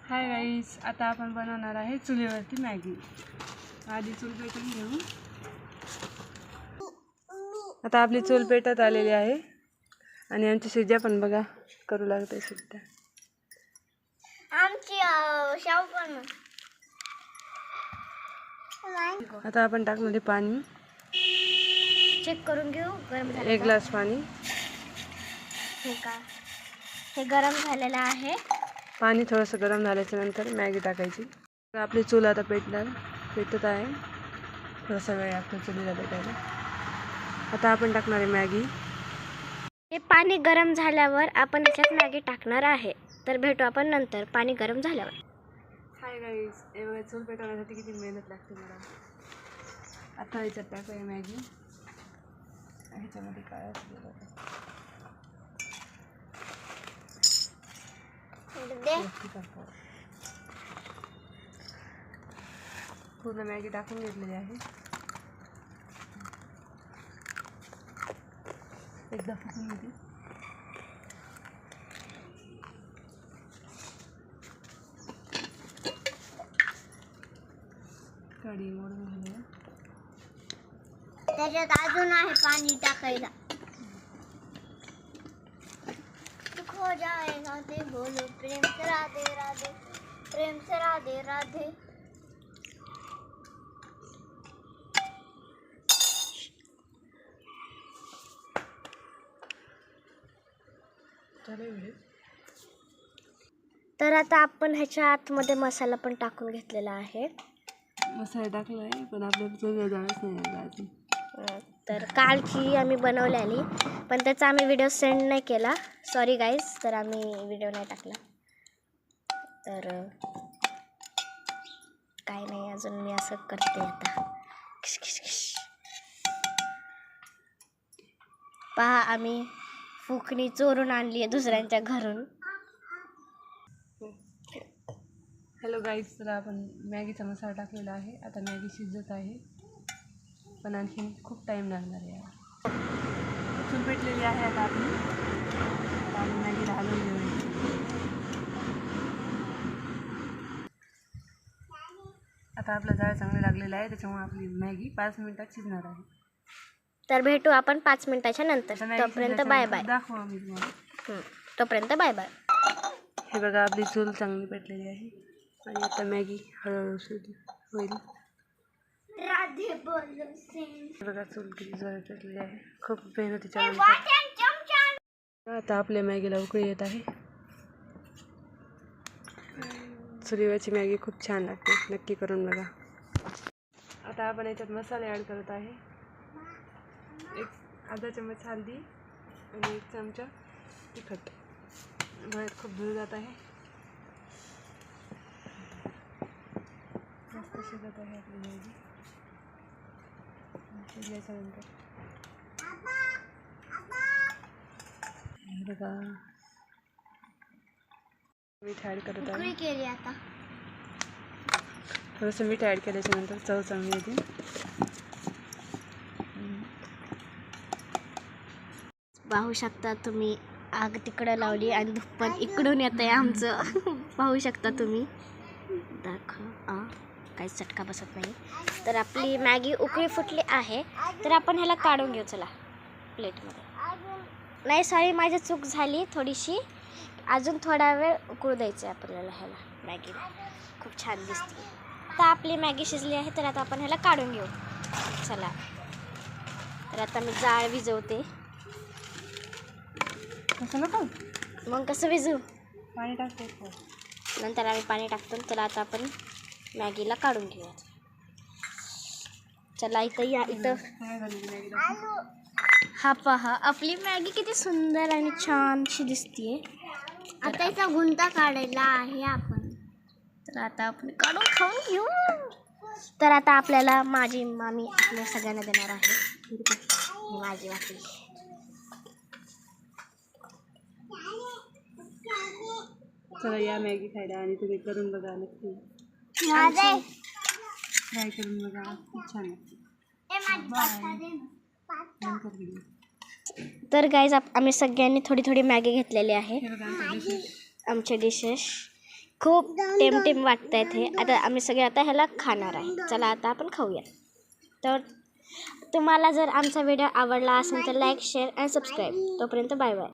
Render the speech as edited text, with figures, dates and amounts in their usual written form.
Hi guys, आता आपण बनवणार आहे चुलीवरती मॅगी. आधी चूल पेटून घेऊ. आता आपली चूल पेटत आलेली आहे आणि आमची शिजा पण बघा करू लागते सुद्धा. आमची शाव पण. आता आपण टाकणार पाणी. चेक करून घेऊ गरम झालं. 1 ग्लास पाणी. हे गरम झालेलं आहे. पाणी थोडंसं गरम झाल्याच्या नंतर मॅगी टाकायची. आपली चूल आता पेटत आहे. थोडासा वेळ आपण चुलीला पेटायला. आता आपण टाकणार आहे मॅगी. हे पाणी गरम झाल्यावर आपण याच्यात मॅगी टाकणार आहे. तर भेटू आपण नंतर पाणी गरम झाल्यावर. हाय गाईस, एवढे चूल पेटवण्यासाठी किती मेहनत लागते मला. आता ह्याच्यात टाकाय मॅगी. ह्याच्यामध्ये काय असतं पूर्ण मॅगी टाकून घेतलेली आहे. एकदा फुकून घेते. कढी मोडून घेऊया. त्याच्यात अजून आहे पाणी टाकायला. हो जाएगा ते बोलो प्रेम से राधे राधे, प्रेम से राधे राधे. तर आता आपण ह्याच्या आतमध्ये मसाला पण टाकून घेतलेला आहे. मसाला टाकला आहे पण आपल्याला चुलीला जायच नाही अजून. तर कालची आम्ही बनवलेली पण त्याचा आम्ही व्हिडिओ सेंड नाही केला. सॉरी गाईज, तर आम्ही व्हिडिओ नाही टाकला. तर काय नाही, अजून मी असं करते आता. पहा, आम्ही फुकणी चोरून आणली आहे दुसऱ्यांच्या घरून. हॅलो गाईज, तर आपण मॅगीचा मसाला टाकलेला आहे. आता मॅगी शिजत आहे पण आणखी खूप टाईम लागणार आहे. चूल पेटलेली आहे. आता आपण मॅगीला हलवून घेऊया. आता आपलं जाळ चांगलं लागलेलं आहे, त्याच्यामुळे आपली मॅगी 5 मिनिटात शिजणार आहे. तर भेटू आपण 5 मिनिटाच्या नंतर. तोपर्यंत बाय बाय. दाखवा मी तुम्हाला. तोपर्यंत बाय बाय. हे बघा, आपली चूल चांगली पेटलेली आहे आणि आता मॅगी हळूहळू होईल. बघा चूल किती जोरात पेटलेली आहे. खूप मेहनतीच्या नंतर आता आपल्या मॅगीला उकळी येत आहे. चुलीवरची मॅगी खूप छान लागते, नक्की करून बघा. आता आपण याच्यात मसाले ॲड करत आहे. 1/2 चमच हळदी आणि 1 चमचा तिखट. डोळ्यात खूप धूळ जात आहे. मस्त शिजत आहे आपली मॅगी. शिजल्याच्या नंतर बघा मीठ ॲड करत आहे. आता थोडंसं मीठ ॲड केल्याच्या नंतर चव चांगली येते. पाहू शकता तुम्ही, आग तिकडं लावली आणि धूप पण इकडून येत आहे आमचं. पाहू शकता तुम्ही. दाखव, काही चटका बसत नाही. तर आपली मॅगी उकळी फुटली आहे. तर आपण ह्याला काढून घेऊ. चला प्लेटमध्ये. नाही सॉरी, माझी चूक झाली थोडीशी. अजून थोडा वेळ उकळू द्यायचं आहे आपल्याला ह्याला. मॅगी खूप छान दिसते. आता आपली मॅगी शिजली आहे, तर आता आपण ह्याला काढून घेऊ. चला, तर आता मी जाळ विझवते. कसं नको मग कसं विझू? पाणी टाकतो. नंतर आम्ही पाणी टाकतो. चला आता आपण मॅगीला काढून घेऊया. चला इथं या. इथं हा पहा, आपली मॅगी किती सुंदर आणि छानशी दिसतीये. आता याचा गुंता काढायला आहे आपण. तर आता आपण काढून खाऊन घेऊ. तर आता आपल्याला माझी मामी आपल्या सगळ्यांना देणार आहे. माझी वाटी. चला या मॅगी खायला आणि तुम्ही करून बघा नक्की. ट्राय करून बघा, खूप छान लागते. तर गाईज आम्ही सगळ्यांनी थोडी थोडी मॅगी घेतलेली आहे. हे बघा आमचे डिशेस. आमचे डिशेस खूप टेम वाटत आहेत हे. आता आम्ही सगळे आता ह्याला खाणार आहे. चला आता आपण खाऊया. तर तुम्हाला जर आमचा व्हिडिओ आवडला असेल तर लाईक, शेअर आणि सबस्क्राईब. तोपर्यंत बाय बाय.